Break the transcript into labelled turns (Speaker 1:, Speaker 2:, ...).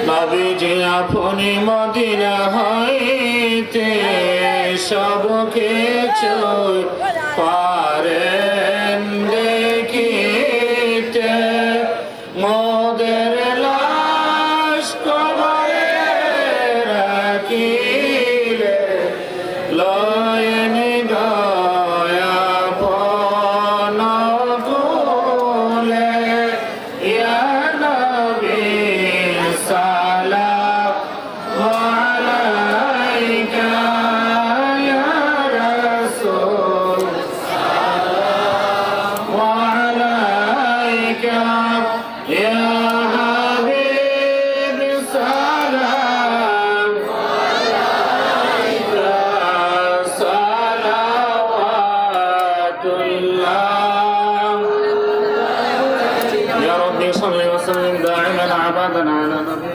Speaker 1: নবীজি আপনি মদিনা হইতে সব কিছু পারেন দেখিতে, মোদের লাশ কবরে রাখিলে লয়েন দয়া পন ভুলে, ইয়া নবী সালাম আলাইকা, ইয়া রাসূল সালাম আলাইকা, ইয়া হাবিব সালাম আলাইকা, সালাওয়াতুল্লাহ। ইয়া রাব্বি সাল্লি ওয়া সাল্লিম দাইমান আবাদান আলা নবী।